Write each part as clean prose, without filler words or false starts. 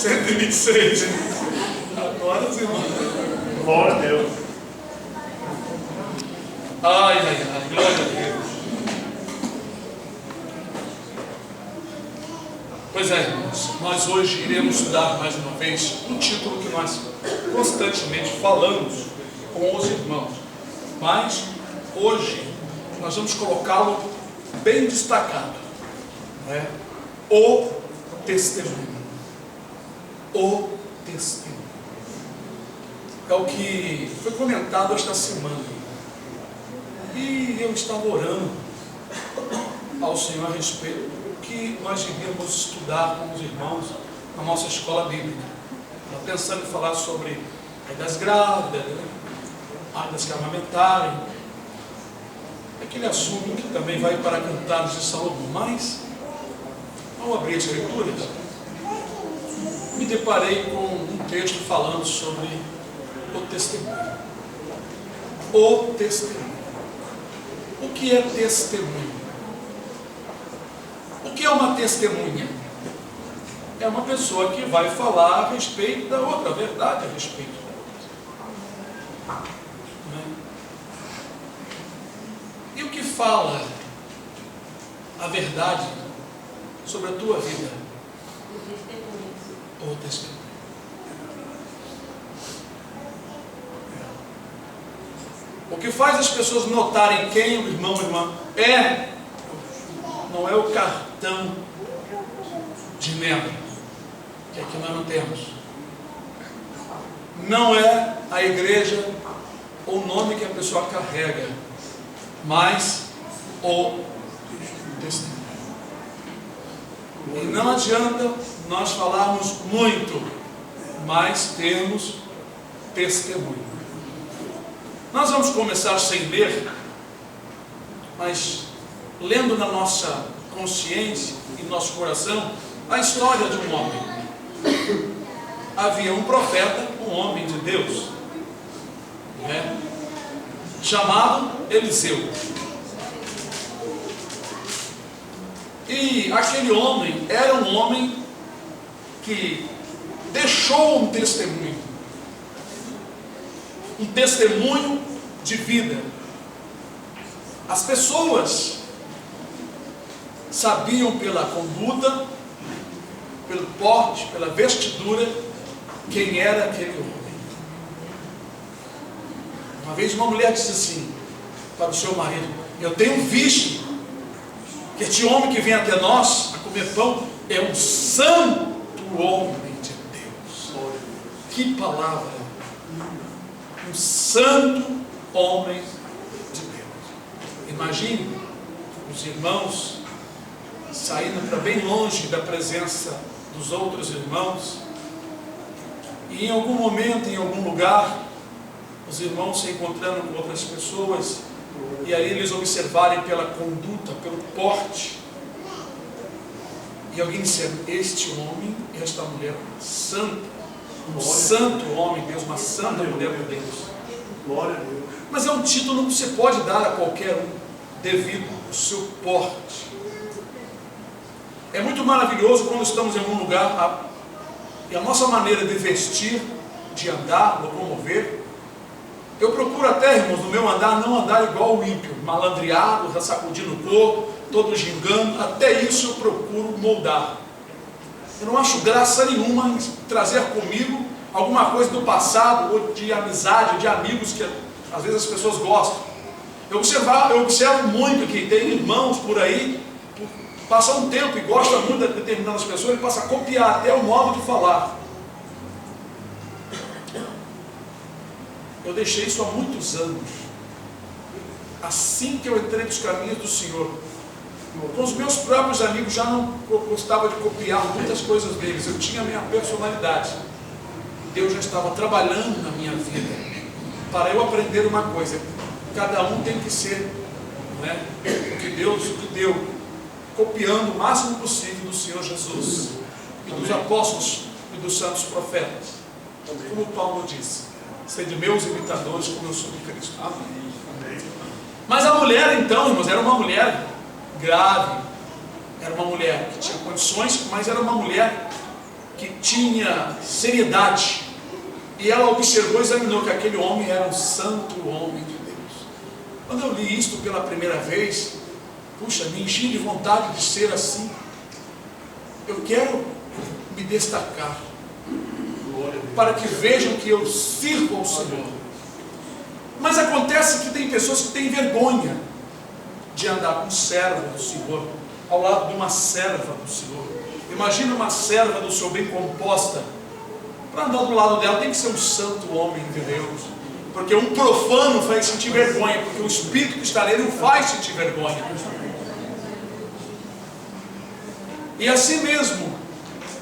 126. Agora os irmãos. Glória a Deus. Ai, glória a Deus. Pois é, irmãos, nós hoje iremos estudar mais uma vez um título que nós constantemente falamos com os irmãos, mas hoje nós vamos colocá-lo bem destacado, né? O testemunho. O testemunho. É o que foi comentado esta semana. E eu estava orando ao Senhor a respeito do que nós iríamos estudar com os irmãos na nossa escola bíblica. Estava pensando em falar sobre das grávidas, né? Das que amamentarem, aquele assunto que também vai para Cantares de Salomão. Mas, ao abrir as Escrituras, me deparei com um texto falando sobre o testemunho. O testemunho. O que é testemunho? O que é uma testemunha? É uma pessoa que vai falar a respeito da outra, a verdade a respeito da outra. E o que fala a verdade sobre a tua vida? O testemunho. O que faz as pessoas notarem quem o irmão ou irmã não é o cartão de membro, que aqui nós não temos. Não é a igreja ou o nome que a pessoa carrega, mas o testemunho. E não adianta nós falarmos muito, mas termos testemunho. Nós vamos começar sem ler, mas lendo na nossa consciência e nosso coração a história de um homem. Havia um profeta, um homem de Deus, né, chamado Eliseu. E aquele homem era um homem que deixou um testemunho de vida. As pessoas sabiam pela conduta, pelo porte, pela vestidura, quem era aquele homem. Uma vez uma mulher disse assim para o seu marido: eu tenho visto que este homem que vem até nós a comer pão é um santo homem de Deus. Que palavra! Um santo homem de Deus. Imagine os irmãos saindo para bem longe da presença dos outros irmãos, e em algum momento, em algum lugar, os irmãos se encontrando com outras pessoas, e aí eles observarem pela conduta, pelo porte, e alguém disser: este homem, esta mulher santa, um santo homem de Deus, uma santa mulher de Deus. Glória a Deus. Mas é um título que você pode dar a qualquer um, devido ao seu porte. É muito maravilhoso quando estamos em algum lugar e a nossa maneira de vestir, de andar, locomover. Eu procuro até, irmãos, no meu andar, não andar igual o ímpio, malandreado, sacudindo o corpo, todo gingando. Até isso eu procuro moldar. Eu não acho graça nenhuma em trazer comigo alguma coisa do passado, ou de amizade, ou de amigos que às vezes as pessoas gostam. Eu observo muito que tem irmãos por aí, passa um tempo e gosta muito de determinadas pessoas, ele passa a copiar até o modo de falar. Eu deixei isso há muitos anos. Assim que eu entrei nos caminhos do Senhor, com os meus próprios amigos, já não gostava de copiar muitas coisas deles. Eu tinha a minha personalidade. Deus já estava trabalhando na minha vida para eu aprender uma coisa: cada um tem que ser, né, o que Deus deu, copiando o máximo possível do Senhor Jesus e dos apóstolos e dos santos profetas. Como Paulo disse: sede meus imitadores, como eu sou de Cristo. Amém. Mas a mulher, então, irmãos, era uma mulher grave, era uma mulher que tinha condições, mas era uma mulher que tinha seriedade. E ela observou e examinou que aquele homem era um santo homem de Deus. Quando eu li isto pela primeira vez, puxa, me enchi de vontade de ser assim. Eu quero me destacar, para que vejam que eu sirvo ao Senhor. Mas acontece que tem pessoas que têm vergonha de andar com um servo do Senhor, ao lado de uma serva do Senhor. Imagina uma serva do Senhor bem composta. Para andar do lado dela tem que ser um santo homem de Deus. Porque um profano faz sentir vergonha, porque o Espírito que está nele não faz sentir vergonha. E assim mesmo,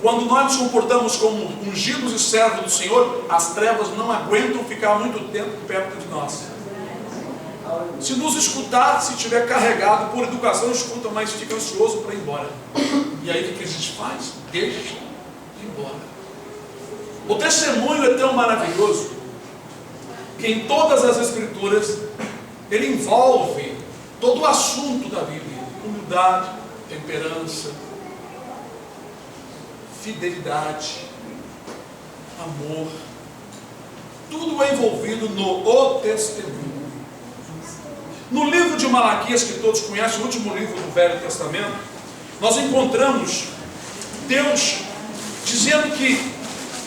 quando nós nos comportamos como ungidos e servos do Senhor, as trevas não aguentam ficar muito tempo perto de nós. Se nos escutar, se estiver carregado por educação, escuta, mas fica ansioso para ir embora. E aí o que a gente faz? Deixa ir embora. O testemunho é tão maravilhoso que em todas as Escrituras ele envolve todo o assunto da Bíblia: humildade, temperança, fidelidade, amor. Tudo é envolvido no testemunho. No livro de Malaquias, que todos conhecem, o último livro do Velho Testamento, nós encontramos Deus dizendo que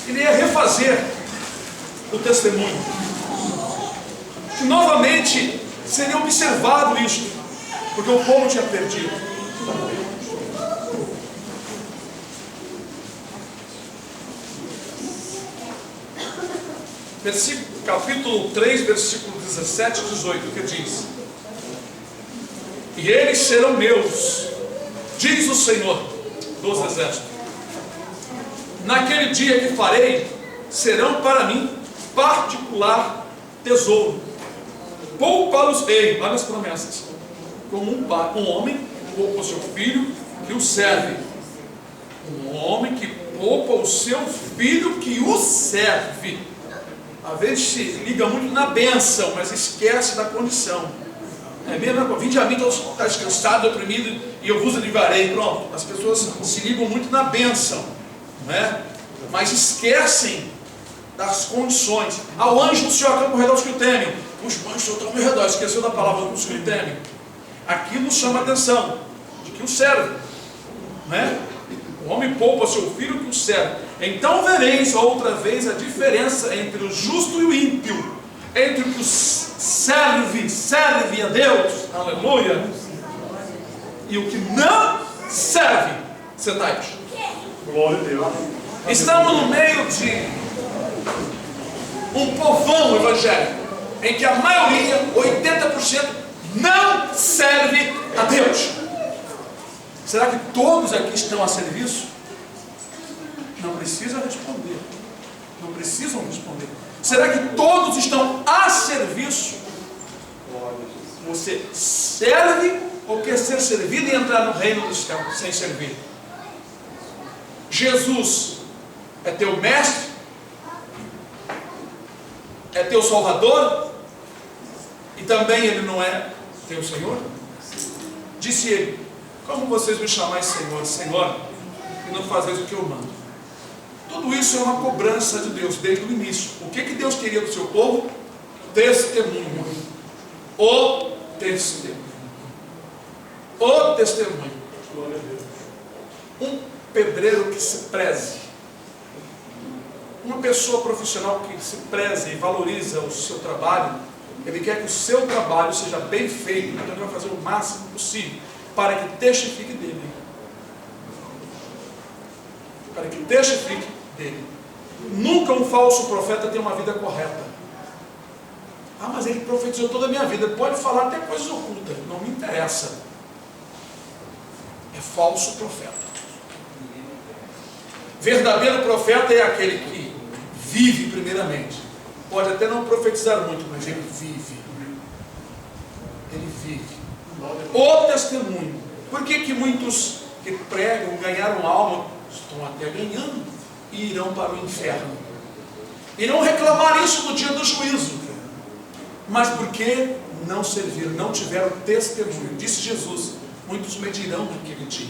Ele ia refazer o testemunho, que novamente seria observado isso, porque o povo tinha perdido. Capítulo 3, versículo 17 e 18, que diz: e eles serão meus, diz o Senhor dos exércitos. Naquele dia que farei, serão para mim particular tesouro. Poupá-los-ei, olha as promessas, como um homem poupa o seu filho que o serve. Um homem que poupa o seu filho que o serve. Às vezes se liga muito na bênção, mas esquece da condição. É mesmo, vinde a mim, está descansado, oprimido, e eu vos aliviarei. Pronto, as pessoas se ligam muito na bênção, não é? Mas esquecem das condições. Ao anjo do Senhor acampa ao redor dos que o temem. Os anjos do Senhor estão ao meu redor. Esqueceu da palavra dos que o temem. Aqui nos chama a atenção de que o serve, não é? O homem poupa seu filho que o serve. Então vereis outra vez a diferença entre o justo e o ímpio, entre o que serve a Deus, aleluia, e o que não serve. Sentai-vos. Glória a Deus. Estamos no meio de um povão evangélico, em que a maioria, 80%, não serve a Deus. Será que todos aqui estão a serviço? Não precisa responder. Não precisam responder. Será que todos estão a serviço? Você serve ou quer ser servido e entrar no reino dos céus sem servir? Jesus é teu mestre? É teu salvador? E também ele não é teu Senhor? Disse ele: como vocês me chamais Senhor, Senhor, e não fazeis o que eu mando? Tudo isso é uma cobrança de Deus desde o início. O que Deus queria do seu povo? Testemunho. O testemunho. O testemunho. Um pedreiro que se preze, uma pessoa profissional que se preze e valoriza o seu trabalho, ele quer que o seu trabalho seja bem feito, então ele vai fazer o máximo possível para que testifique dele. Para que testifique dele. Nunca um falso profeta tem uma vida correta. Ah, mas ele profetizou toda a minha vida. Ele pode falar até coisas ocultas, não me interessa. É falso profeta. Verdadeiro profeta é aquele que vive primeiramente. Pode até não profetizar muito, mas ele vive. Ele vive. O testemunho. Por que muitos que pregam, ganharam alma, estão até ganhando e irão para o inferno? Irão reclamar isso no dia do juízo. Mas porque não serviram, não tiveram testemunho. Disse Jesus: muitos medirão naquele dia.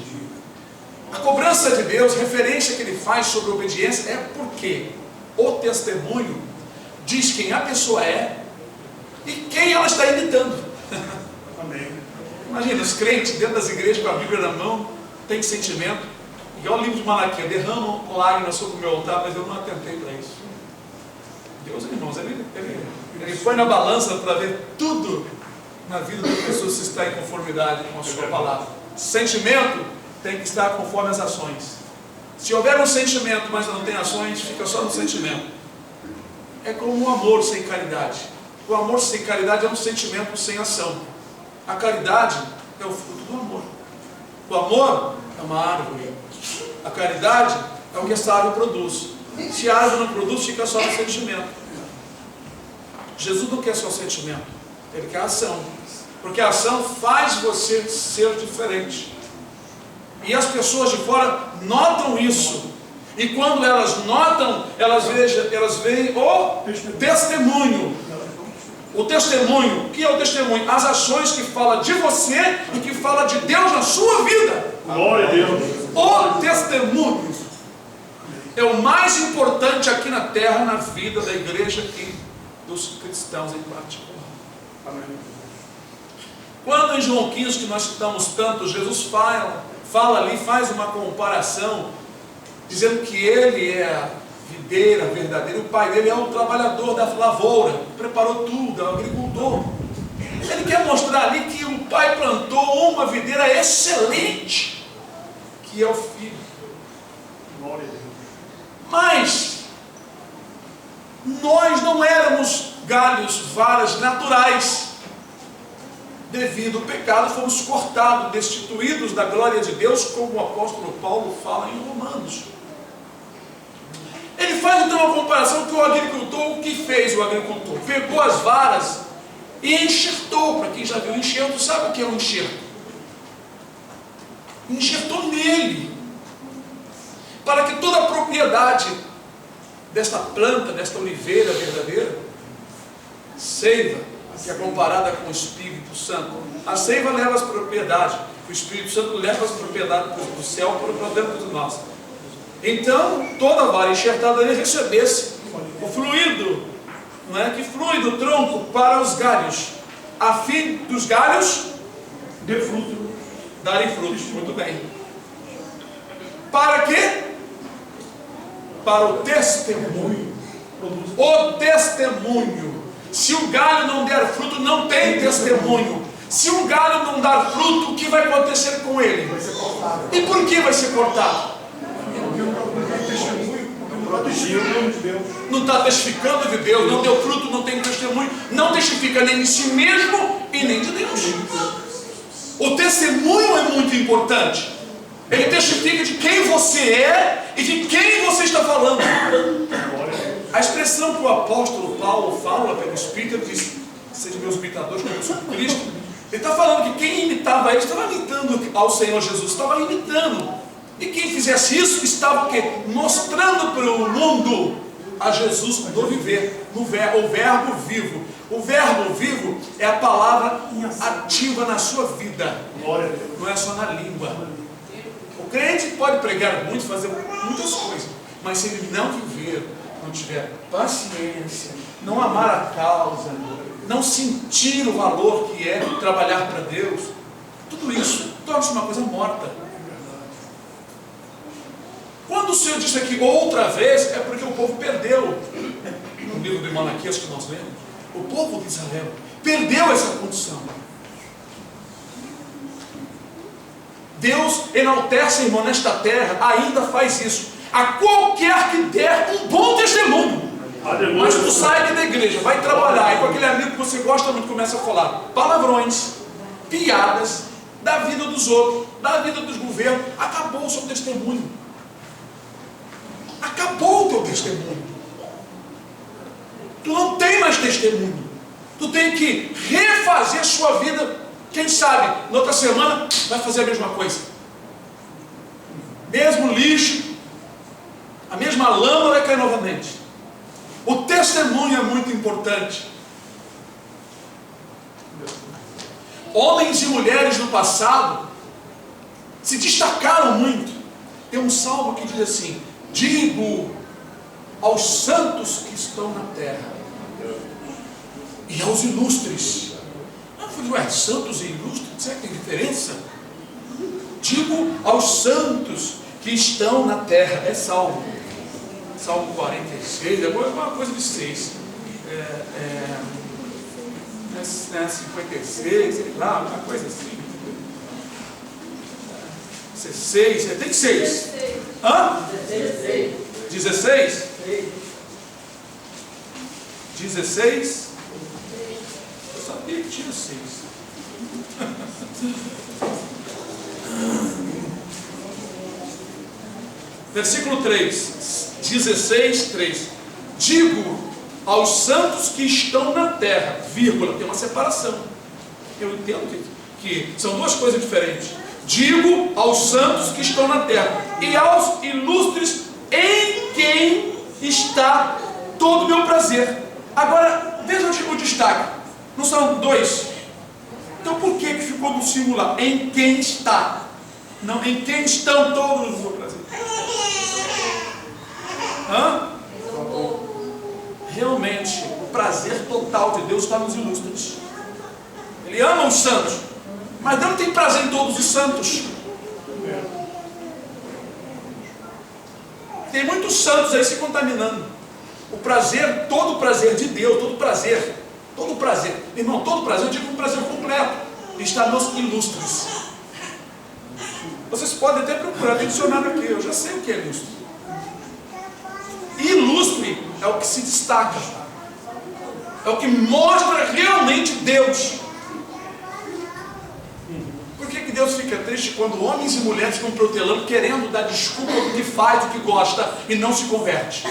A cobrança de Deus, referência que ele faz sobre a obediência, é porque o testemunho diz quem a pessoa é e quem ela está imitando. Amém. Imagina, os crentes dentro das igrejas com a Bíblia na mão, tem sentimento. Igual o livro de Malaquias, derramam lágrimas sobre o meu altar, mas eu não atentei para isso. Deus, irmãos, ele põe na balança para ver tudo na vida da pessoa se está em conformidade com a sua palavra. Sentimento tem que estar conforme as ações. Se houver um sentimento, mas não tem ações, fica só no sentimento. É como um amor sem caridade. O amor sem caridade é um sentimento sem ação. A caridade é o fruto do amor. O amor é uma árvore. A caridade é o que essa árvore produz. Se a árvore não produz, fica só no sentimento. Jesus não quer só sentimento, ele quer ação. Porque a ação faz você ser diferente. E as pessoas de fora notam isso. E quando elas notam, elas veem o testemunho. O testemunho, o que é o testemunho? As ações que falam de você e que falam de Deus na sua vida. Glória a Deus. O testemunho é o mais importante aqui na terra, na vida da igreja e dos cristãos em particular. Amém. Quando em João 15, que nós citamos tanto, Jesus fala ali, faz uma comparação, dizendo que ele é a videira verdadeira, o pai dele é o trabalhador da lavoura, preparou tudo, é o agricultor. Ele quer mostrar ali que o pai plantou uma videira excelente, que é o filho. Glória a Deus. Mas nós não éramos galhos, varas naturais. Devido ao pecado, fomos cortados, destituídos da glória de Deus, como o apóstolo Paulo fala em Romanos. Ele faz então uma comparação que o agricultor, o que fez o agricultor? Pegou as varas e enxertou. Para quem já viu enxerto, sabe o que é um enxerto? Enxertou nele, para que toda a propriedade desta planta, desta oliveira verdadeira, seiva, que é comparada com o Espírito Santo. A seiva leva as propriedades, o Espírito Santo leva as propriedades do céu para dentro de nós. Então, toda vara enxertada ali recebesse o fluido, não é? Que flui do tronco para os galhos, a fim dos galhos Dê fruto. darem frutos. Muito bem. Para quê? Para o testemunho. O testemunho. Se o galho não der fruto, não tem testemunho. Se o galho não dar fruto, o que vai acontecer com ele? Vai ser cortado. E por que vai ser cortado? Porque não tem testemunho, porque não protegia o nome de Deus. Não está testificando de Deus, não deu fruto, não tem testemunho, não testifica nem de si mesmo e nem de Deus. O testemunho é muito importante. Ele testifica de quem você é e de quem você está falando. A expressão que o apóstolo Paulo fala pelo Espírito, ele diz: seja meus imitadores como eu sou Cristo. Ele está falando que quem imitava ele estava imitando ao Senhor Jesus, estava imitando. E quem fizesse isso estava o quê? Mostrando para o mundo a Jesus no viver, o verbo vivo. O verbo vivo é a palavra ativa na sua vida, não é só na língua. O crente pode pregar muito, fazer muitas coisas, mas se ele não viver, não tiver paciência, não amar a causa, não sentir o valor que é trabalhar para Deus, tudo isso torna-se uma coisa morta. Quando o Senhor disse aqui outra vez, é porque o povo perdeu. No livro de Malaquias que nós lemos, o povo de Israel perdeu essa condição. Deus enaltece, irmão, nesta terra, ainda faz isso a qualquer que der um bom testemunho. Aleluia. Mas tu sai aqui da igreja, vai trabalhar, e com aquele amigo que você gosta muito começa a falar palavrões, piadas da vida dos outros, da vida dos governos. Acabou o seu testemunho. Acabou o teu testemunho. Tu não tem mais testemunho. Tu tem que refazer sua vida. Quem sabe, na outra semana, vai fazer a mesma coisa. Mesmo lixo, a mesma lama vai cair novamente. O testemunho é muito importante. Homens e mulheres no passado se destacaram muito Tem um salmo que diz assim: digo aos santos que estão na terra e aos ilustres. Eu falei, ué, santos e ilustres, será que tem diferença? Digo aos santos que estão na terra. É Salmo 46, é uma coisa de 6. 56, sei lá, uma coisa assim. 16, tem 6. Hã? 16? 16? Eu sabia que tinha 6. Versículo 3, 16, 3. Digo aos santos que estão na terra, vírgula, tem uma separação. Eu entendo que são duas coisas diferentes. Digo aos santos que estão na terra e aos ilustres em quem está todo o meu prazer. Agora, veja o destaque. Não são dois? Então por que ficou no singular? Em quem está? Não, em quem estão todos os meus prazeres? Hã? Realmente, o prazer total de Deus está nos ilustres. Ele ama os santos, mas Deus não tem prazer em todos os santos. Tem muitos santos aí se contaminando. O prazer, todo o prazer de Deus, todo o prazer, irmão, todo o prazer, eu digo um prazer completo, está nos ilustres. Vocês podem até procurar, tem dicionário aqui, eu já sei o que é ilustre. Ilustre é o que se destaca, é o que mostra realmente Deus. Por que Deus fica triste quando homens e mulheres ficam protelando, querendo dar desculpa do que faz, do que gosta e não se converte?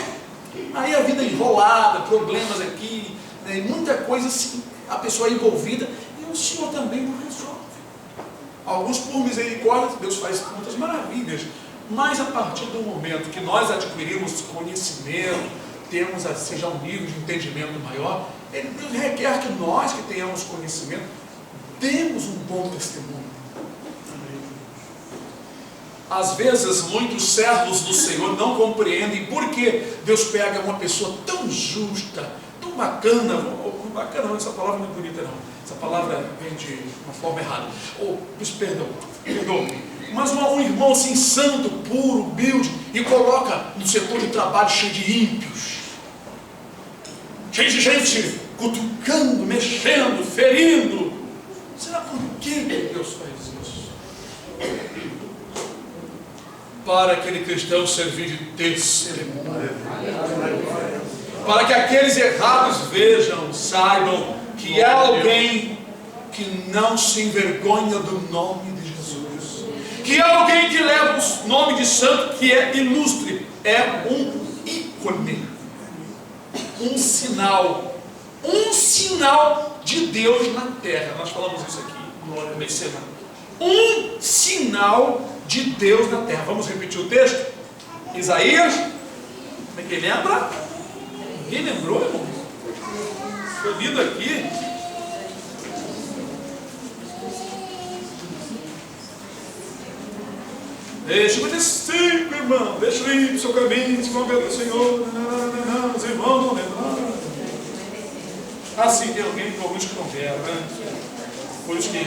Aí a vida é enrolada, problemas aqui, né, muita coisa assim, a pessoa é envolvida e o Senhor também não resolve. Alguns por misericórdia, Deus faz muitas maravilhas, mas a partir do momento que nós adquirimos conhecimento, temos assim, já um nível de entendimento maior, Deus requer que nós que tenhamos conhecimento, demos um bom testemunho. Às vezes, muitos servos do Senhor não compreendem por que Deus pega uma pessoa tão justa, tão bacana, não, essa palavra não é bonita não, essa palavra vem de uma forma errada, perdoe, mas um irmão assim, santo, puro, humilde, e coloca no setor de trabalho cheio de ímpios, cheio de gente cutucando, mexendo, ferindo. Será por que Deus faz isso? Para aquele cristão servir de testemunho, para que aqueles errados vejam, saibam que é alguém que não se envergonha do nome de Jesus, que é alguém que leva o nome de santo, que é ilustre, é um ícone, um sinal de Deus na terra. Nós falamos isso aqui no mês de semana. Um sinal de Deus na terra. Vamos repetir o texto? Isaías, como é que lembra? Ninguém lembrou, irmão? Foi lido aqui. Deixa eu 5, irmão. Deixa eu ir para o seu caminho, se converter ao Senhor. Não, os irmãos não lembram. Ah, sim, tem alguns que não vieram, né? Por isso que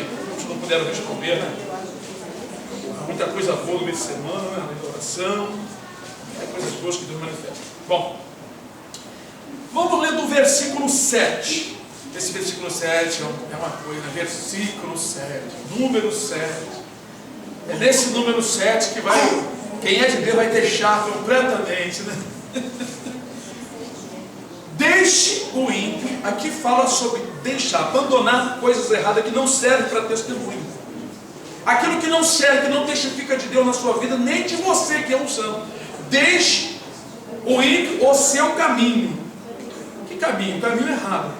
não puderam responder, né? Muita coisa boa no meio de semana, né? Na oração, coisas boas que Deus manifesta. Bom, vamos ler do versículo 7. Esse versículo 7 é uma coisa, versículo 7, número 7. É nesse número 7 que vai, quem é de Deus vai deixar completamente, né? Deixe o ímpio, aqui fala sobre deixar, abandonar coisas erradas que não servem para testemunho. Aquilo que não serve, que não testifica de Deus na sua vida, nem de você que é um santo. Deixe o ímpio o seu caminho. Que caminho? O caminho errado.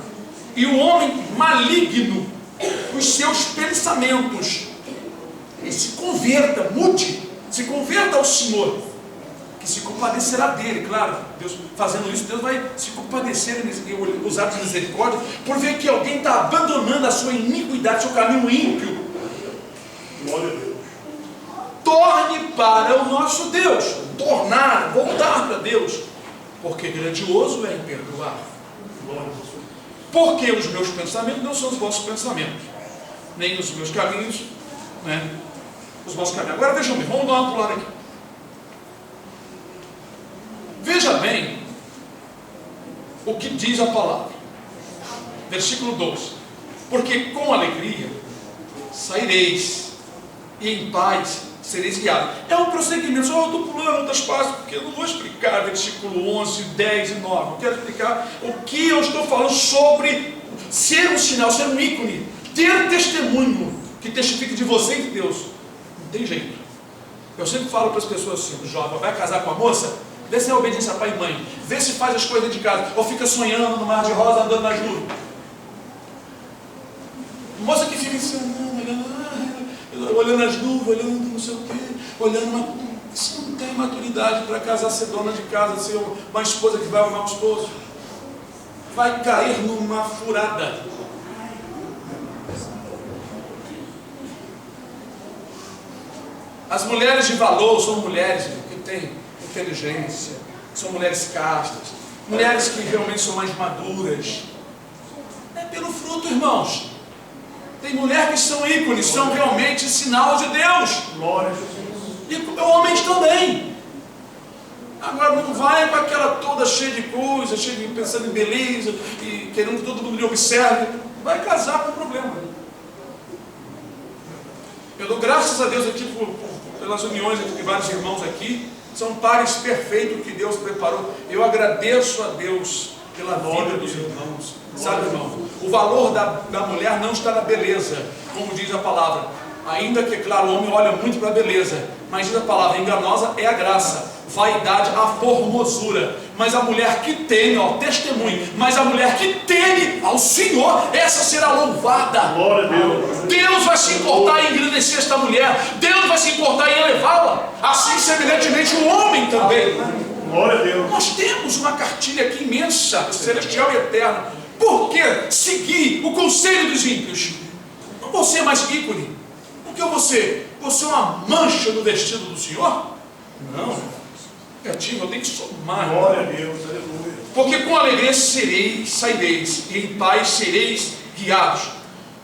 E o homem maligno, os seus pensamentos. E se converta, mude, se converta ao Senhor, que se compadecerá dele, claro. Deus fazendo isso, Deus vai se compadecer e usar de misericórdia, por ver que alguém está abandonando a sua iniquidade, seu caminho ímpio. Glória a Deus. torne para o nosso Deus. Tornar, voltar para Deus. Porque grandioso é em perdoar. Porque os meus pensamentos não são os vossos pensamentos, nem os meus caminhos, né? Os vossos caminhos. Agora vejam bem, vamos dar uma pulada aqui. Veja bem o que diz a palavra. Versículo 12. Porque com alegria saireis, e em paz sereis guiados. É um prosseguimento, só eu estou pulando outras partes, porque eu não vou explicar versículo 11, 10 e 9. Eu quero explicar o que eu estou falando sobre ser um sinal, ser um ícone, ter testemunho que testifique de você e de Deus. Não tem jeito. Eu sempre falo para as pessoas assim: o jovem vai casar com a moça, vê se é obediência a pai e mãe, vê se faz as coisas de casa, ou fica sonhando no mar de rosa, andando nas nuvens. Moça que fica ensinando, olhando as nuvens, olhando não sei o quê, olhando, isso não tem maturidade para casar, ser dona de casa, ser uma esposa que vai amar um esposo. Vai cair numa furada. As mulheres de valor são mulheres que têm inteligência, são mulheres castas, mulheres que realmente são mais maduras. É pelo fruto, irmãos. Tem mulheres que são ícones, são realmente sinal de Deus. E homens também. Agora não vai com aquela toda cheia de coisa, cheia de pensando em beleza e querendo que todo mundo lhe observe. Vai casar com problema. Eu dou graças a Deus aqui pelas uniões entre vários irmãos aqui. São pares perfeitos que Deus preparou. Eu agradeço a Deus pela vida dos irmãos. Sabe, irmão? O valor da mulher não está na beleza, como diz a palavra. Ainda que, claro, o homem olha muito para a beleza, mas diz a palavra, enganosa é a graça, vaidade a formosura. Mas a mulher que teme, testemunho, mas a mulher que teme ao Senhor, essa será louvada. Glória a Deus. Deus vai se importar em engrandecer esta mulher, Deus vai se importar em elevá-la. Assim, semelhantemente, o homem também. Glória a Deus. Nós temos uma cartilha aqui imensa, celestial e eterna. Por que seguir o conselho dos ímpios? Não vou ser mais ícone. Porque você é uma mancha no vestido do Senhor? Não. Negativo, eu tenho que somar. Glória a Deus, aleluia. Porque com alegria saireis, e em paz sereis guiados.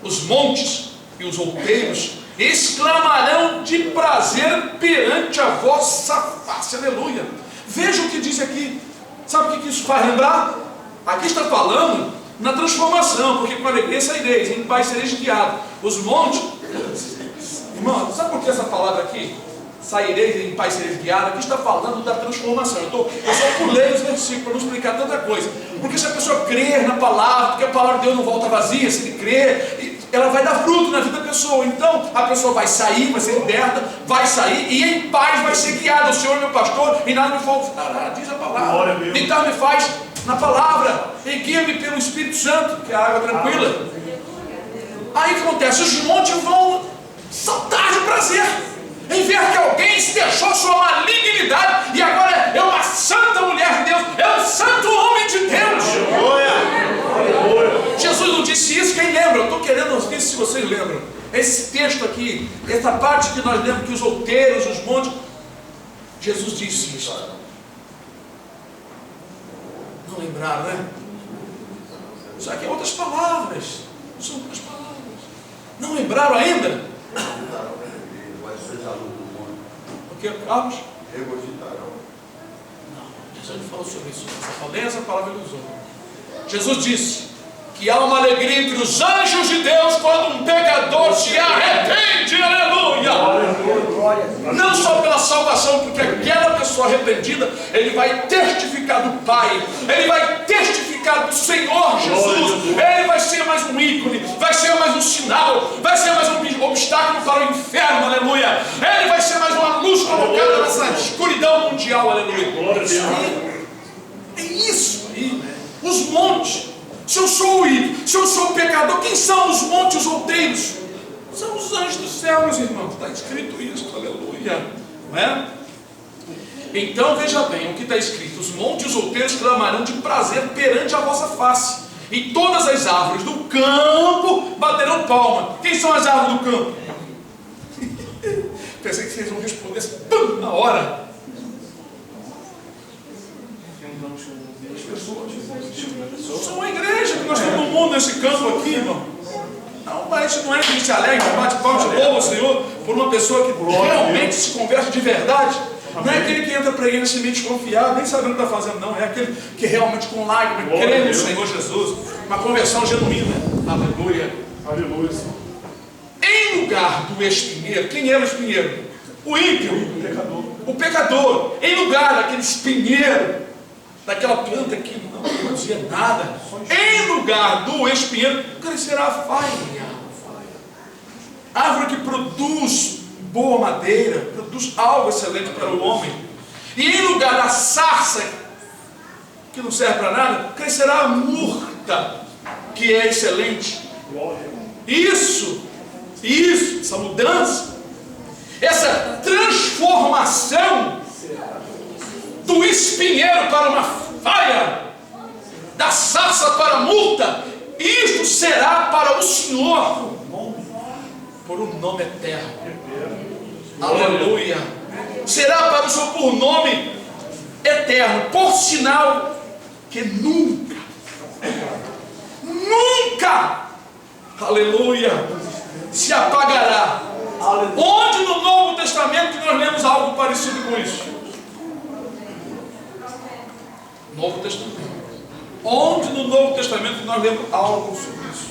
Os montes e os outeiros exclamarão de prazer perante a vossa face. Aleluia. Veja o que diz aqui. Sabe o que isso faz lembrar? Aqui está falando na transformação, porque com alegria saireis, em paz sereis guiados. Os montes, irmão, sabe por que essa palavra aqui, saireis em paz sereis guiados, aqui está falando da transformação. Eu só pulei os versículos para não explicar tanta coisa. Porque se a pessoa crer na palavra, porque a palavra de Deus não volta vazia, se ele crer, ela vai dar fruto na vida da pessoa. Então a pessoa vai sair, vai ser liberta, vai sair e em paz vai ser guiada. O Senhor é meu pastor e nada me faltará, diz a palavra. Deitar me faz na palavra, e guia-me pelo Espírito Santo, que é a água tranquila. Aí o que acontece? Os montes vão saltar de prazer em ver que alguém se deixou sua malignidade e agora é uma santa mulher de Deus, é um santo homem de Deus. Jesus não disse isso, quem lembra? Eu estou querendo ver se vocês lembram. Esse texto aqui, essa parte que nós lemos que os outeiros, os montes, Jesus disse isso. Não lembraram, né? Isso aqui é outras palavras. São outras palavras. Não lembraram ainda? O que, Carlos? Regurgitarão. Não, Jesus não falou sobre isso. Nem essa palavra ele usou. Jesus disse que há uma alegria entre os anjos de Deus quando um pecador se arrepende, aleluia! Não só pela salvação, porque aquela pessoa arrependida, ele vai testificar do Pai, ele vai testificar do Senhor Jesus, ele vai ser mais um ícone, vai ser mais um sinal, vai ser mais um obstáculo para o inferno, aleluia! Ele vai ser mais uma luz colocada nessa escuridão mundial, aleluia! É isso aí, os montes. Se eu sou o ímpio, se eu sou o pecador, quem são os montes outeiros? São os anjos do céu, meus irmãos. Está escrito isso, aleluia. Não é? Então veja bem o que está escrito: os montes outeiros clamarão de prazer perante a vossa face, e todas as árvores do campo baterão palma. Quem são as árvores do campo? pensei que vocês iam responder assim, pum, na hora. São uma igreja que nós temos no mundo, nesse campo aqui, irmão. Não, mas isso não é que a gente se alegra, bate palma de louva ao Senhor por uma pessoa que realmente se converte de verdade. Não é aquele que entra para a igreja sem desconfiado, nem sabendo o que está fazendo, não. É aquele que realmente com lágrimas crê no Senhor Jesus. Uma conversão genuína. Aleluia. Aleluia. Em lugar do espinheiro, quem era o espinheiro? O ímpio, o pecador. Em lugar daquele espinheiro, daquela planta que não produzia nada, em lugar do espinheiro, crescerá a faia. Árvore que produz boa madeira, produz algo excelente para o homem. E em lugar da sarça, que não serve para nada, crescerá a murta, que é excelente. Isso, essa mudança, essa transformação do espinheiro para uma faia, da sarça para a murta, isto será para o Senhor por um nome eterno. Aleluia. Será para o Senhor por nome eterno, por sinal que nunca, aleluia, se apagará. Onde no Novo Testamento nós lemos algo parecido com isso? Novo Testamento. Onde no Novo Testamento nós lemos algo sobre isso?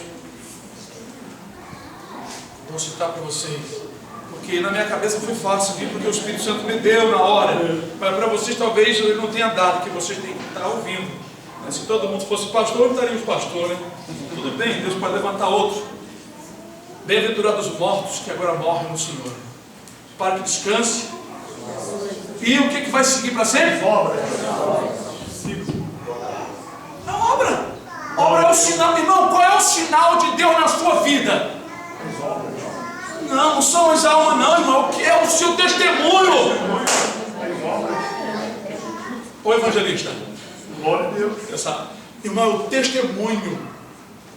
Vou citar para vocês, porque na minha cabeça foi fácil vir, porque o Espírito Santo me deu na hora. Mas para vocês talvez ele não tenha dado, que vocês têm que estar ouvindo. Mas se todo mundo fosse pastor, estaríamos pastor, né? Tudo bem, Deus pode levantar outro. Bem-aventurados os mortos que agora morrem no Senhor, para que descanse. E o que vai seguir para sempre? A obra. A obra é o sinal. Irmão, qual é o sinal de Deus na sua vida? Não são as almas não, irmão. O que é o seu testemunho? O evangelista. Glória a Deus. Irmão, o testemunho.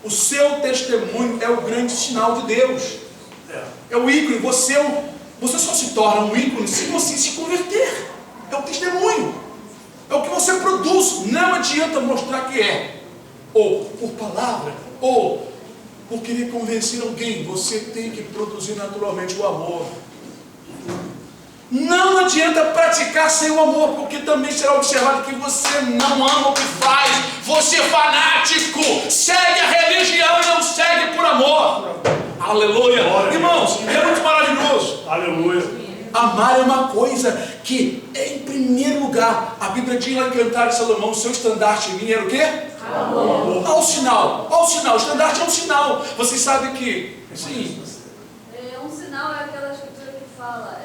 O seu testemunho é o grande sinal de Deus. É o ícone. Você só se torna um ícone se você se converter. É o testemunho. É o que você produz. Não adianta mostrar que é. Ou por palavra, ou por querer convencer alguém. Você tem que produzir naturalmente o amor. Não adianta praticar sem o amor, porque também será observado que você não ama o que faz. Você é fanático, segue a religião e não segue por amor. Aleluia. Irmãos, é muito maravilhoso. Aleluia. Amar é uma coisa que é em primeiro lugar. A Bíblia diz lá em Cantares de Salomão, o seu estandarte em mim era o quê? Amor. Olha o sinal, o estandarte é um sinal. Vocês sabem que, sim. Um sinal é aquela escritura que fala,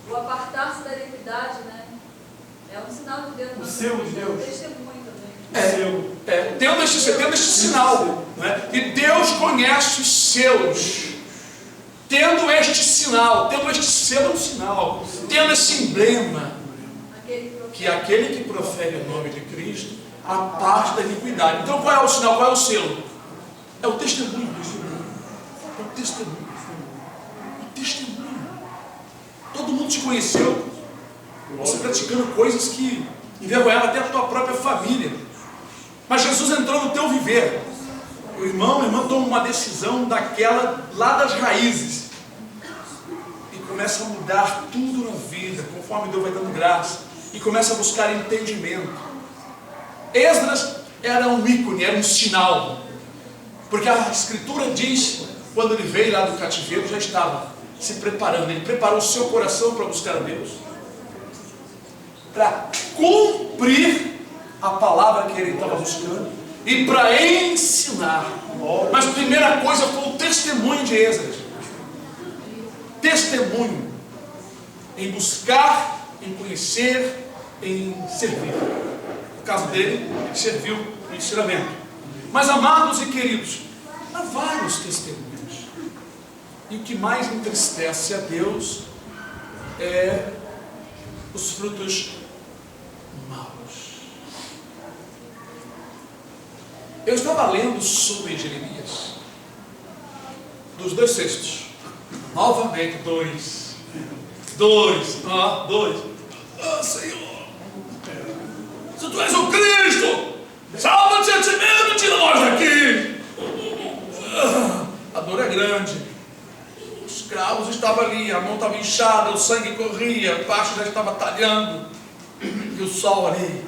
o apartar-se da iniquidade, né? É um sinal de Deus. O selo de Deus. Testemunho também. Tendo este sinal, né? E Deus conhece os seus. Tendo este sinal, tendo este selo é um sinal, tendo esse emblema, que aquele que profere o nome de Cristo aparte da iniquidade. Então qual é o sinal, qual é o selo? É o testemunho. É o testemunho. O testemunho. Todo mundo te conheceu, você praticando coisas que envergonhavam até a tua própria família. Mas Jesus entrou no teu viver. O irmão, a irmã toma uma decisão daquela lá das raízes e começa a mudar tudo na vida, conforme Deus vai dando graça, e começa a buscar entendimento. Esdras era um ícone, era um sinal, porque a Escritura diz, quando ele veio lá do cativeiro, já estava se preparando. Ele preparou o seu coração para buscar a Deus, para cumprir a palavra que ele estava buscando e para ensinar. Mas a primeira coisa foi o testemunho de Esdras. Testemunho em buscar, em conhecer, em servir. No caso dele, ele serviu no ensinamento. Mas, amados e queridos, há vários testemunhos. E o que mais entristece a Deus é os frutos maus. Eu estava lendo sobre Jeremias, dos 2 textos, Novamente, dois. Ah, Senhor, se tu és o Cristo, salva-te a ti mesmo e tira nós daqui. A dor é grande. Os cravos estavam ali, a mão estava inchada, o sangue corria, o pasto já estava talhando, e o sol ali,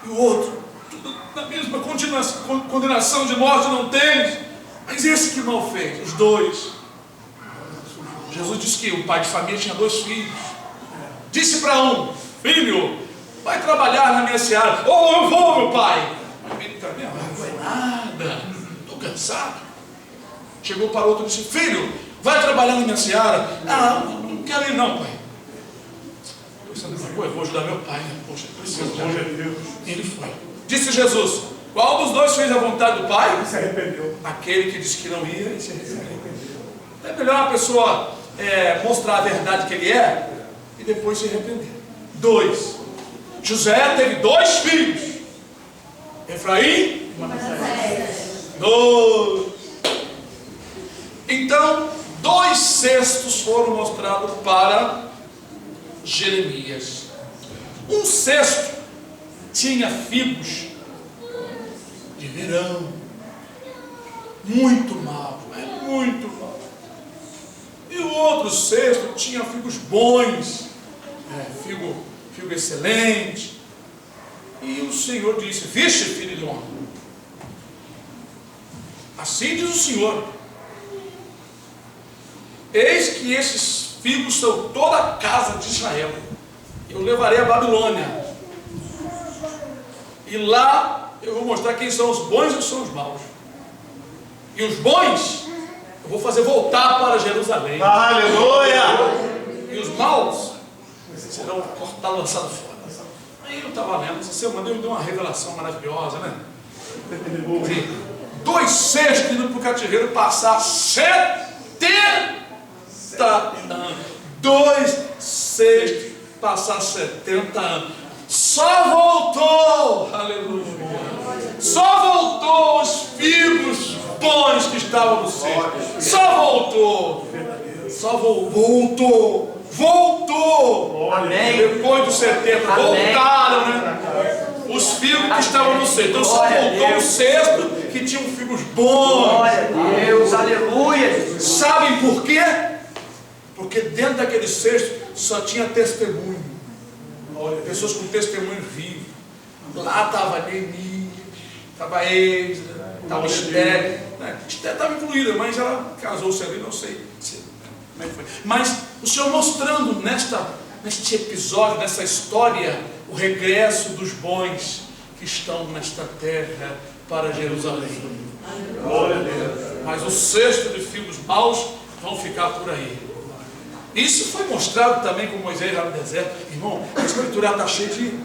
e o outro, tudo na mesma condenação de morte não tens, mas esse que mal fez, os dois. Jesus disse que o pai de família tinha 2 filhos. Disse para um: filho, vai trabalhar na minha seara. Eu vou, meu pai. O filho também, não vai nada, estou cansado. Chegou para outro e disse: filho, vai trabalhar na minha seara. Não quero ir não, pai. Eu vou ajudar meu pai, né? Poxa, preciso de ajuda. Ele foi. Disse Jesus: qual dos dois fez a vontade do pai? Ele se arrependeu. Aquele que disse que não ia e se arrependeu. É melhor uma pessoa mostrar a verdade que ele é e depois se arrepender. 2. José teve 2 filhos, Efraim e Manassés. 2. Então 2 cestos foram mostrados para Jeremias. Um cesto tinha figos de verão, muito mal, muito mal. E o outro cesto tinha figos bons, figo excelente. E o Senhor disse: vixe, filho de homem, assim diz o Senhor, eis que esses figos são toda a casa de Israel. Eu levarei a Babilônia, e lá eu vou mostrar quem são os bons e quem são os maus. E os bons eu vou fazer voltar para Jerusalém. Aleluia! E os maus serão cortados, lançados fora. Aí eu estava lendo, essa semana Deus me deu uma revelação maravilhosa, né? 2 cestos indo para o cativeiro passar 70 anos. 2 cestos passar 70 anos. Só voltou, aleluia, só voltou os figos bons que estavam no cesto. Só voltou. Amém. Depois dos 70, voltaram, né? Os figos que estavam no cesto. Então só voltou o cesto que tinham figos bons. Glória a Deus, aleluia. Sabem por quê? Porque dentro daquele cesto só tinha testemunho. Pessoas com testemunho vivo. Lá estava Neemias, estava Esdras, estava Esther. Esther estava incluída, mas ela casou-se ali, não sei como é que foi. Mas o Senhor mostrando neste episódio, nessa história, o regresso dos bons que estão nesta terra para Jerusalém. Glória a Deus. Mas o cesto de figos maus vão ficar por aí. Isso foi mostrado também com Moisés lá no deserto. Irmão, a escritura está cheia de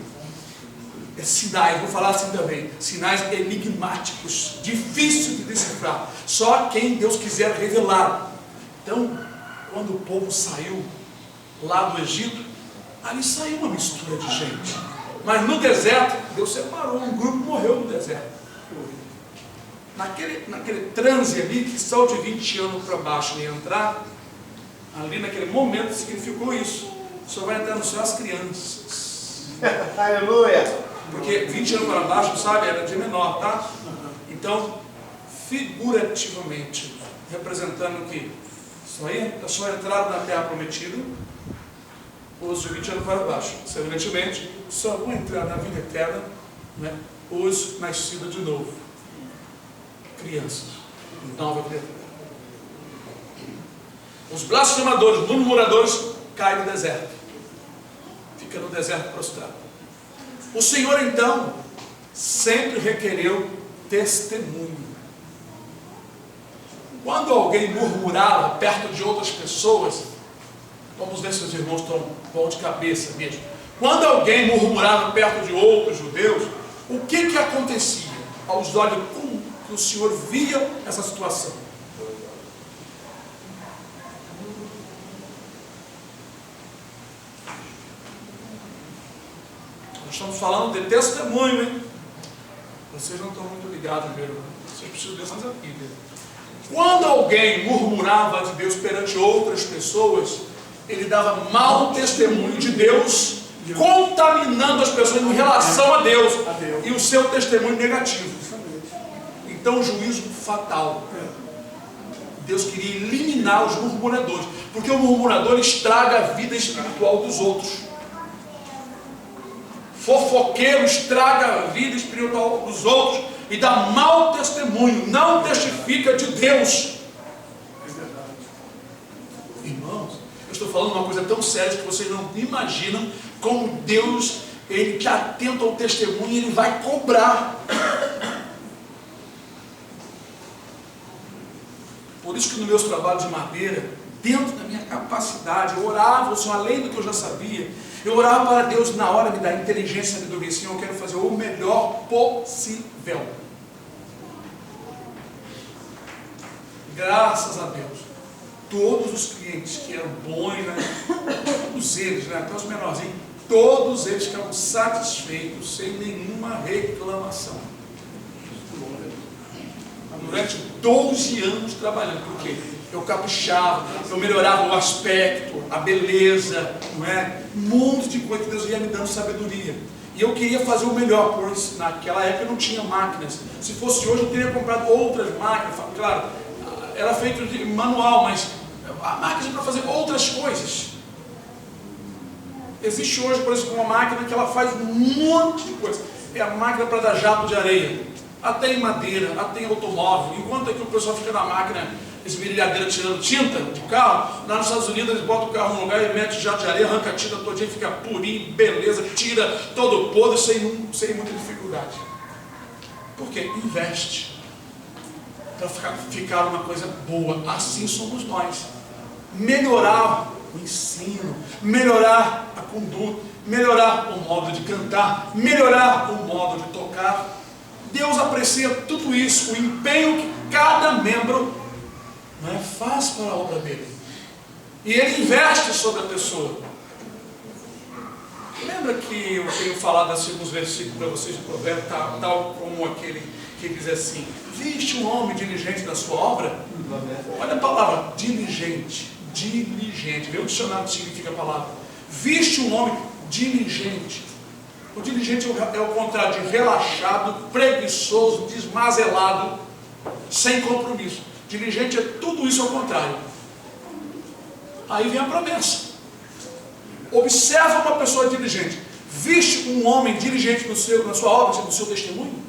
sinais, vou falar assim também, sinais enigmáticos, difícil de decifrar, só quem Deus quiser revelar. Então, quando o povo saiu lá do Egito, ali saiu uma mistura de gente, mas no deserto, Deus separou, um grupo morreu no deserto. Naquele transe ali, que só de 20 anos para baixo ia entrar, ali naquele momento significou isso. Só vai entrar no céu as crianças. Aleluia! Porque 20 anos para baixo, sabe, era de menor, tá? Então, figurativamente, representando que só entraram na terra prometida os de 20 anos para baixo. Semelhantemente, só vão entrar na vida eterna, né, os nascidos de novo. Crianças. Nova criatura. Os blasfemadores, murmuradores, caem no deserto. Fica no deserto prostrado. O Senhor, então, sempre requereu testemunho. Quando alguém murmurava perto de outras pessoas, vamos ver se os irmãos estão bom de cabeça mesmo. Quando alguém murmurava perto de outros judeus, o que acontecia? Aos olhos, como que o Senhor via essa situação? Nós estamos falando de testemunho, hein? Vocês não estão muito ligados, meu irmão. Vocês precisam dessas aqui, né? Quando alguém murmurava de Deus perante outras pessoas, ele dava mau testemunho de Deus, contaminando as pessoas em relação a Deus, e o seu testemunho negativo. Então, juízo fatal. Deus queria eliminar os murmuradores, porque o murmurador estraga a vida espiritual dos outros. Fofoqueiro estraga a vida espiritual dos outros e dá mau testemunho, não testifica de Deus. Irmãos, eu estou falando uma coisa tão séria que vocês não imaginam como Deus, Ele que atenta ao testemunho, Ele vai cobrar. Por isso que nos meus trabalhos de madeira, dentro da minha capacidade, eu orava, Senhor, além do que eu já sabia, eu orava para Deus na hora me dar inteligência e sabedoria. Senhor, eu quero fazer o melhor possível. Graças a Deus, todos os clientes que eram bons, né? Todos eles, né? Até os menorzinhos, todos eles ficaram satisfeitos, sem nenhuma reclamação. Durante 12 anos trabalhando, porque eu caprichava, eu melhorava o aspecto, a beleza, não é? Um monte de coisa que Deus ia me dando sabedoria. E eu queria fazer o melhor, pois naquela época não tinha máquinas. Se fosse hoje eu teria comprado outras máquinas, claro, era feito de manual, mas a máquina para fazer outras coisas. Existe hoje, por exemplo, uma máquina que ela faz um monte de coisa. É a máquina para dar jato de areia. Até em madeira, até em automóvel. Enquanto aqui o pessoal fica na máquina esmerilhadeira tirando tinta de carro, lá nos Estados Unidos eles botam o carro num lugar e metem jato de areia, arranca a tinta todinha, fica purinho, beleza, tira todo o podre sem muita dificuldade. Por quê? Investe para ficar uma coisa boa. Assim somos nós. Melhorar o ensino, melhorar a conduta, melhorar o modo de cantar, melhorar o modo de tocar. Deus aprecia tudo isso, o empenho que cada membro, não é, faz para a obra dele. E ele investe sobre a pessoa. Lembra que eu tenho falado assim alguns versículos para vocês de Provérbios, tal como aquele que diz assim: viste um homem diligente da sua obra? Olha a palavra, diligente. Diligente. Vê o dicionário que significa a palavra. Viste um homem diligente. O diligente é o contrário de relaxado, preguiçoso, desmazelado, sem compromisso. Diligente é tudo isso ao contrário. Aí vem a promessa. Observa uma pessoa diligente. Viste um homem diligente na sua obra, no seu testemunho?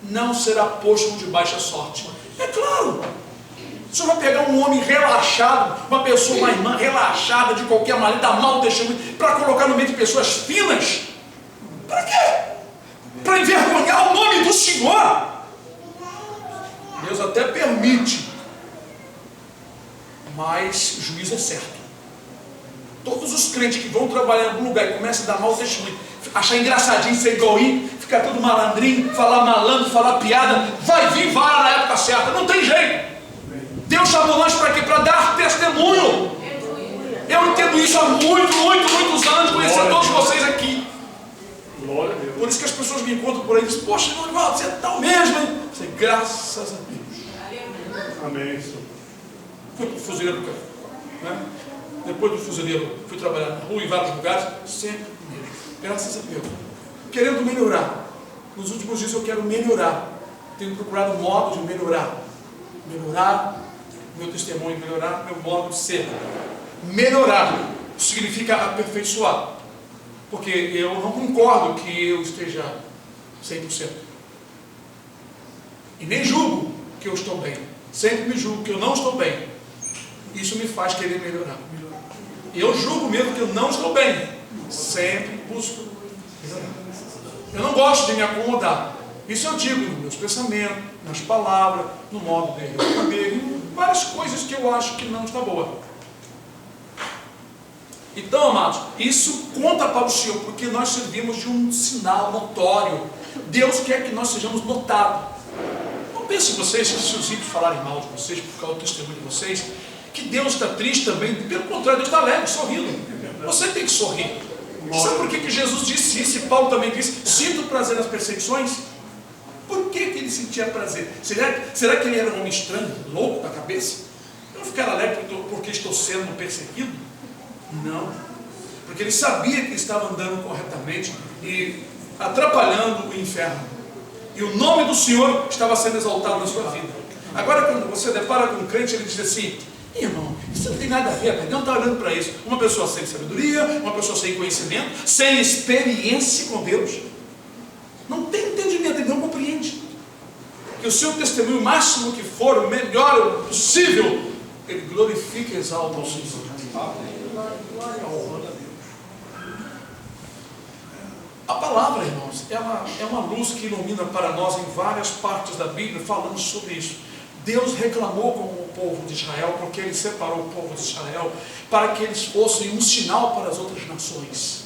Não será posto de baixa sorte. É claro. O senhor vai pegar um homem relaxado, uma pessoa, uma irmã relaxada de qualquer maneira, dar mau testemunho, para colocar no meio de pessoas finas? Para quê? Para envergonhar o nome do Senhor. Deus até permite, mas o juízo é certo. Todos os crentes que vão trabalhar em algum lugar e começam a dar mau testemunho, achar engraçadinho ser igualzinho, ficar todo malandrinho, falar malandro, falar piada, vai vir vara na época certa, não tem jeito. Deus chamou nós para quê? Para dar testemunho. Eu entendo isso há muitos anos, conhecendo todos vocês aqui. Por isso que as pessoas me encontram por aí e dizem: poxa, Norivaldo, você é tal mesmo, hein? Eu sei, graças a Deus. Amém, Senhor. Fui para o fuzileiro, né? Depois do fuzileiro, fui trabalhar na rua, em vários lugares, sempre mesmo. Graças a Deus. Querendo melhorar. Nos últimos dias eu quero melhorar. Tenho procurado modos de melhorar. Melhorar meu testemunho, melhorar meu modo de ser. Melhorar significa aperfeiçoar. Porque eu não concordo que eu esteja 100%. E nem julgo que eu estou bem. Sempre me julgo que eu não estou bem. Isso me faz querer melhorar. E eu julgo mesmo que eu não estou bem. Sempre busco melhorar. Eu não gosto de me acomodar. Isso eu digo nos meus pensamentos, nas palavras, no modo de responder, várias coisas que eu acho que não está boa. Então, amados, isso conta para o Senhor, porque nós servimos de um sinal notório. Deus quer que nós sejamos notados. Não pense vocês que se os ímpios falarem mal de vocês, por causa do testemunho de vocês, que Deus está triste também. Pelo contrário, Deus está alegre, sorrindo. Você tem que sorrir. Sabe por que Jesus disse isso? E Paulo também disse: sinto prazer nas perseguições? Por que ele sentia prazer? Será que ele era um homem estranho, louco da cabeça? Eu não ficar alegre porque estou sendo perseguido? Não. Porque ele sabia que estava andando corretamente e atrapalhando o inferno. E o nome do Senhor estava sendo exaltado na sua vida. Agora, quando você depara com um crente, ele diz assim: irmão, isso não tem nada a ver, Deus não está olhando para isso. Uma pessoa sem sabedoria, uma pessoa sem conhecimento, sem experiência com Deus, não tem entendimento, ele não compreende. Que o seu testemunho, máximo que for, o melhor possível, ele glorifica e exalta ao Senhor. A palavra, irmãos, ela é uma luz que ilumina para nós em várias partes da Bíblia, falando sobre isso. Deus reclamou com o povo de Israel, porque Ele separou o povo de Israel, para que eles fossem um sinal para as outras nações.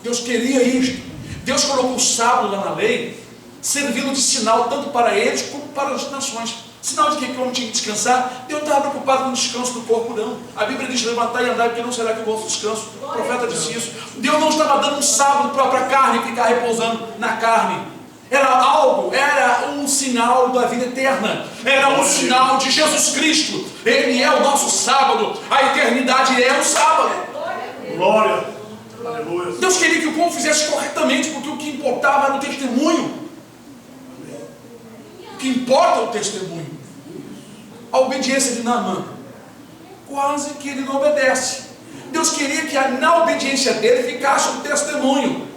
Deus queria isto. Deus colocou o sábado lá na lei, servindo de sinal tanto para eles como para as nações. Sinal de que o homem tinha que descansar. Deus não estava preocupado com o descanso do corpo, não. A Bíblia diz: levantar e andar, porque não será que o vosso descanso. O profeta disse isso. Deus não estava dando um sábado para a carne ficar repousando na carne. Era um sinal da vida eterna. Era um sinal de Jesus Cristo. Ele é o nosso sábado. A eternidade é o sábado. Glória. Aleluia. Deus queria que o povo fizesse corretamente, porque o que importava era o testemunho. O que importa é o testemunho. A obediência de Naamã, quase que ele não obedece. Deus queria que na obediência dele ficasse o testemunho.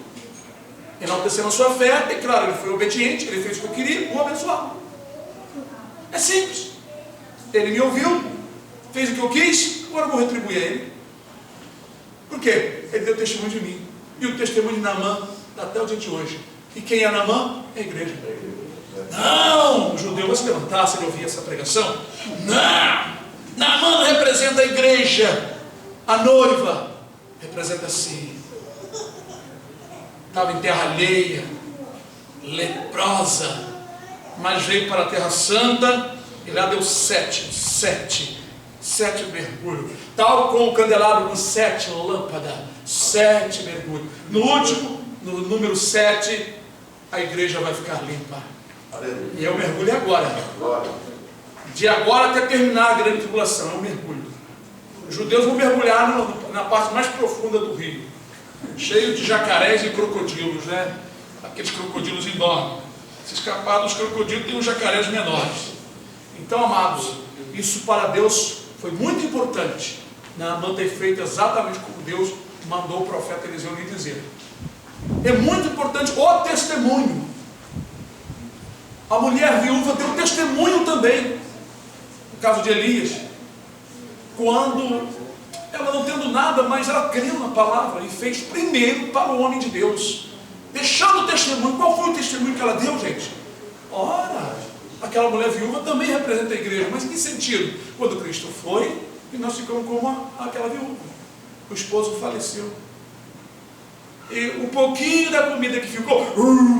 Enaltecendo a sua fé, é claro, ele foi obediente, ele fez o que eu queria, vou abençoar. É simples. Ele me ouviu, fez o que eu quis, agora eu vou retribuir a ele. Por quê? Ele deu testemunho de mim. E o testemunho de Naamã está até o dia de hoje. E quem é Naamã? É a igreja. Não, o judeu vai se levantar se ele ouvir essa pregação. Não, Naamã representa a igreja. A noiva representa si. Estava em terra alheia, leprosa, mas veio para a terra santa e lá deu sete mergulhos, tal como o candelabro com 7 lâmpadas, 7 mergulhos. No último, no número 7, a igreja vai ficar limpa. Aleluia. E é o mergulho agora. Glória. De agora até terminar a grande tribulação, é um mergulho. Os judeus vão mergulhar na parte mais profunda do rio, cheio de jacarés e crocodilos, né? Aqueles crocodilos enormes. Se escapar dos crocodilos, tem os jacarés menores. Então, amados, isso para Deus foi muito importante. Naamã ter feito exatamente como Deus mandou o profeta Eliseu lhe dizer. É muito importante o testemunho. A mulher viúva deu testemunho também. No caso de Elias, quando ela não tendo nada, mas ela creu na palavra e fez primeiro para o homem de Deus, deixando o testemunho. Qual foi o testemunho que ela deu, gente? Ora, aquela mulher viúva também representa a igreja. Mas em que sentido? Quando Cristo foi, e nós ficamos como aquela viúva. O esposo faleceu. E um pouquinho da comida que ficou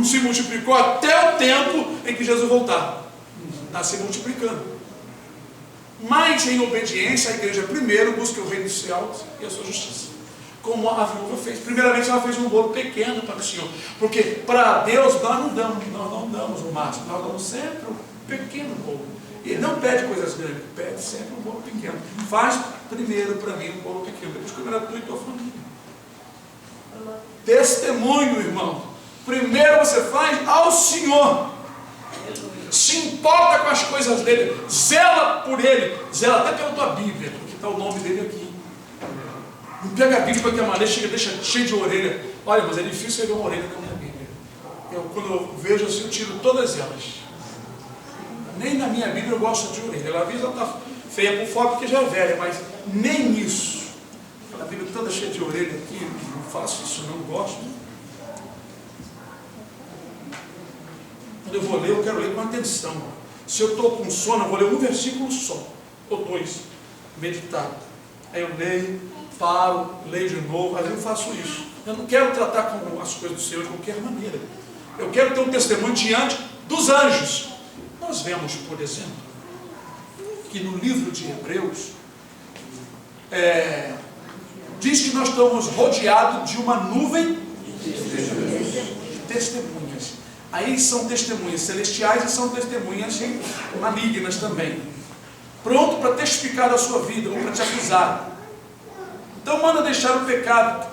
se multiplicou até o tempo em que Jesus voltar. Está se multiplicando. Mas em obediência, a igreja primeiro busca o reino dos céus e a sua justiça. Como a viúva fez. Primeiramente ela fez um bolo pequeno para o Senhor. Porque para Deus nós não damos o máximo, nós damos sempre um pequeno bolo. E Ele não pede coisas grandes, pede sempre um bolo pequeno. Faz primeiro para mim um bolo pequeno, depois comerá tu e tua família. Testemunho, irmão. Primeiro você faz ao Senhor. Se importa com as coisas dele, zela por ele, zela até pela tua Bíblia, porque está o nome dele aqui. Não pega a Bíblia de qualquer maneira, deixa cheio de orelha. Olha, mas é difícil ver uma orelha na minha Bíblia. Quando eu vejo assim, eu tiro todas elas. Nem na minha Bíblia eu gosto de orelha. Ela avisa, ela está feia por fora porque já é velha, mas nem isso. A Bíblia toda cheia de orelha aqui, não faço isso, não gosto. Quando eu vou ler, eu quero ler com atenção. Se eu estou com sono, eu vou ler um versículo só, ou 2, meditado. Aí eu leio, paro, leio de novo, às vezes eu faço isso. Eu não quero tratar com as coisas do Senhor de qualquer maneira. Eu quero ter um testemunho diante dos anjos. Nós vemos, por exemplo, que no livro de Hebreus, diz que nós estamos rodeados de uma nuvem de testemunhas. Aí são testemunhas celestiais e são testemunhas malignas também. Pronto para testificar da sua vida ou para te acusar. Então manda deixar o pecado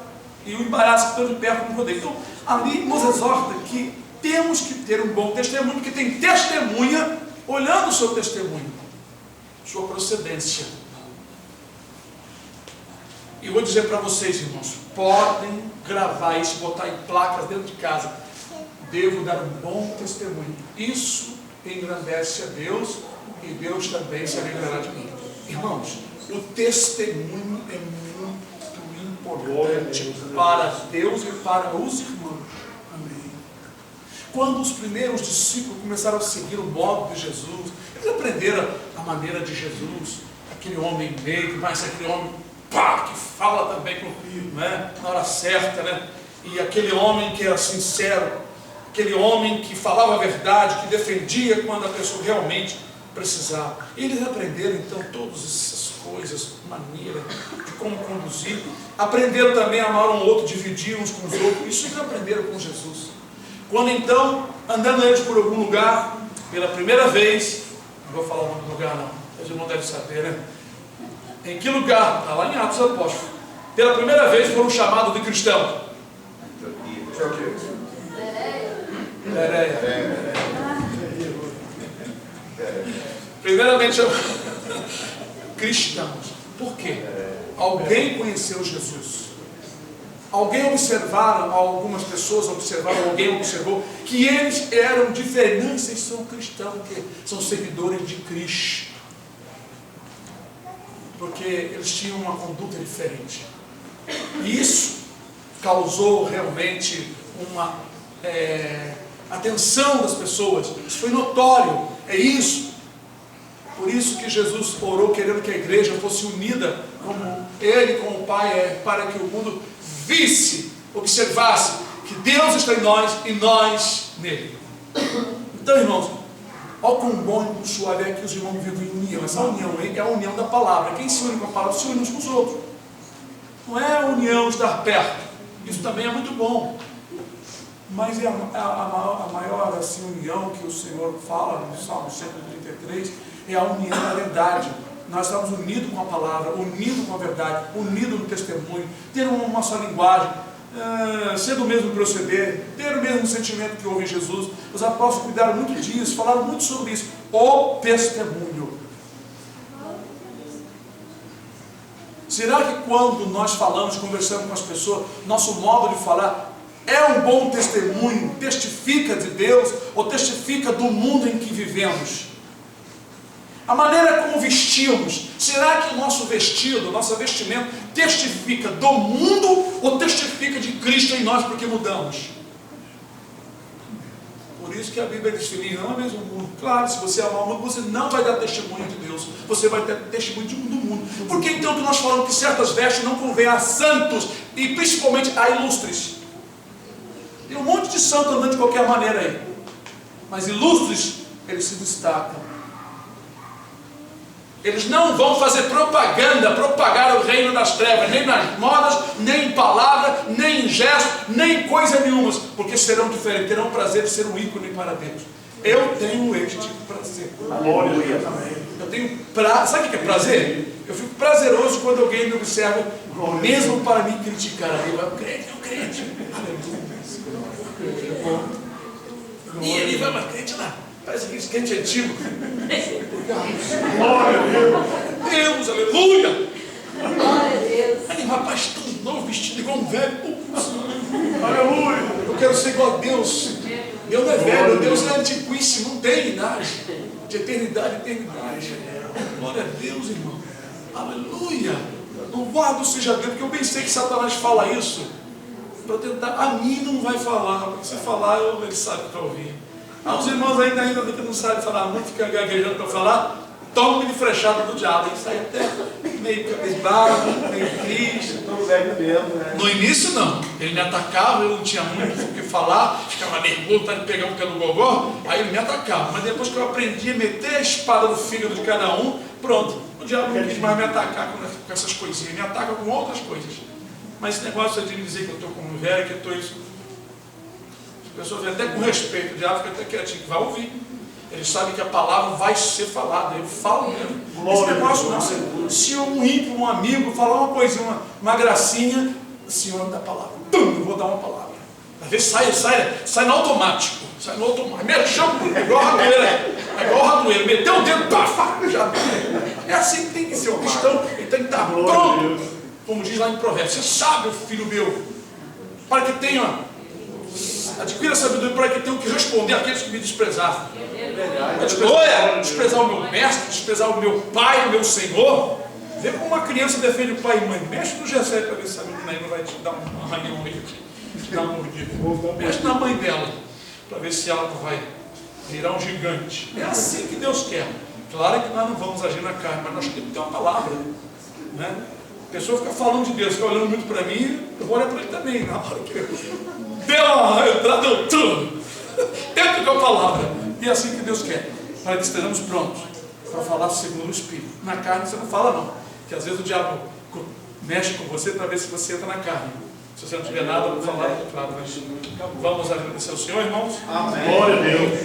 e o embaraço que estão de perto no rodeio. Então ali nos exorta que temos que ter um bom testemunho, porque tem testemunha olhando o seu testemunho, sua procedência. E vou dizer para vocês, irmãos, podem gravar isso, botar em placas dentro de casa. Devo dar um bom testemunho. Isso engrandece a Deus e Deus também se alegrará de mim. Irmãos, o testemunho é muito importante para Deus e para os irmãos. Amém. Quando os primeiros discípulos começaram a seguir o modo de Jesus, eles aprenderam a maneira de Jesus, aquele homem meio, mas aquele homem que fala também na hora certa, né? E aquele homem que era sincero, aquele homem que falava a verdade, que defendia quando a pessoa realmente precisava. Eles aprenderam então todas essas coisas, maneira de como conduzir. Aprenderam também a amar um outro, dividir uns com os outros. Isso eles aprenderam com Jesus. Quando então, andando eles por algum lugar, pela primeira vez, não vou falar o nome do lugar não, os irmãos devem saber, né? Em que lugar? Está lá em Atos dos Apóstolos. Pela primeira vez foram chamados de cristãos. Primeiramente cristãos. Por quê? Alguém conheceu Jesus. Alguém observaram, algumas pessoas observaram, alguém observou que eles eram diferentes, eles são cristãos, porque são seguidores de Cristo. Porque eles tinham uma conduta diferente. E isso causou realmente uma atenção das pessoas. Isso foi notório. É isso. Por isso que Jesus orou querendo que a igreja fosse unida como Ele, como o Pai é, para que o mundo visse, observasse que Deus está em nós e nós nele. Então, irmãos, olha quão bom e suave é que os irmãos vivem em união. Essa união é a união da palavra. Quem se une com a palavra, se une uns com os outros. Não é a união de estar perto. Isso também é muito bom. Mas é a maior assim, união que o Senhor fala no Salmo 133 é a união da verdade. Nós estamos unidos com a palavra, unidos com a verdade, unidos no testemunho, ter uma só linguagem, ser do mesmo proceder, ter o mesmo sentimento que houve em Jesus. Os apóstolos cuidaram muito disso, falaram muito sobre isso. O testemunho. Será que quando nós falamos, conversamos com as pessoas, nosso modo de falar é um bom testemunho, testifica de Deus ou testifica do mundo em que vivemos? A maneira como vestimos, será que o nosso vestido, nosso vestimento testifica do mundo ou testifica de Cristo em nós porque mudamos? Por isso que a Bíblia diz: não é mesmo o mundo. Claro, se você amar o mundo, você não vai dar testemunho de Deus, você vai ter testemunho do mundo. Por que então que nós falamos que certas vestes não convêm a santos e principalmente a ilustres? Tem um monte de santo andando de qualquer maneira aí, mas ilustres, eles se destacam. Eles não vão fazer propaganda, propagar o reino das trevas, nem nas modas, nem em palavra, nem em gesto, nem em coisa nenhuma, porque serão diferentes, terão prazer de ser um ícone para Deus. Eu tenho este prazer. Aleluia também. Eu tenho prazer. Sabe o que é prazer? Eu fico prazeroso quando alguém me observa, mesmo para me criticar. Aí vai, o crente, é o crente. Aleluia. E ele vai, mas crente lá. Parece aquele crente antigo. Glória a Deus. Deus, aleluia. Glória a Deus. Aí, rapaz, tão novo, vestido igual um velho. Aleluia. Eu quero ser igual a Deus. Deus não é velho, Deus é antiquíssimo, não tem idade. De eternidade a eternidade. Glória a Deus, irmão. Aleluia. Louvado seja Deus, porque eu pensei que Satanás fala isso para tentar. A mim não vai falar, porque se falar, ele sabe para ouvir. Os irmãos ainda que não sabem falar muito, ficam gaguejando para falar, tomam de frechada do diabo. Aí sai até meio cabisbaixo, meio triste. No início não, ele me atacava, eu não tinha muito o que falar, ficava nervoso, de pegar um pé no gogó, aí ele me atacava. Mas depois que eu aprendi a meter a espada no fígado de cada um, pronto, o diabo não quis mais me atacar com essas coisinhas, me ataca com outras coisas. Mas esse negócio de me dizer que eu estou como velho, que eu estou isso. A pessoa vem até com respeito, o diabo fica até quietinho, que vai ouvir. Ele sabe que a palavra vai ser falada, ele fala mesmo. Esse negócio não, se um ímpio, um amigo, falar uma coisinha, uma gracinha, o Senhor dá a palavra. Eu vou dar uma palavra. Às vezes sai no automático. Sai no automático. Mexeu, é igual a ratoeira. É igual a ratoeira. Meteu o dedo, pá, já. É assim que tem que ser. O cristão, ele tem que estar pronto. Como diz lá em Provérbios. Você sabe, filho meu, para que tenha, adquira sabedoria para que tenha o que responder àqueles que me desprezaram. Desprezar o meu mestre, desprezar o meu pai, o meu Senhor. Vê como uma criança defende o pai e mãe. Mexe no Gessé para ver se a menina aí não vai te dar um arranhão aí, te dar uma mordida. Mexe na mãe dela, para ver se ela não vai virar um gigante. É assim que Deus quer. Claro que nós não vamos agir na carne, mas nós temos que ter uma palavra. Né? A pessoa fica falando de Deus, fica olhando muito para mim, eu vou olhar para ele também. Na hora que deu uma entrada, deu tudo. Dentro com a palavra. E é assim que Deus quer, para que estejamos prontos para falar segundo o Espírito. Na carne você não fala não, porque às vezes o diabo mexe com você para ver se você entra na carne. Se você não tiver nada, eu vou falar, claro, mas vamos agradecer ao Senhor, irmãos. Amém. Glória a Deus.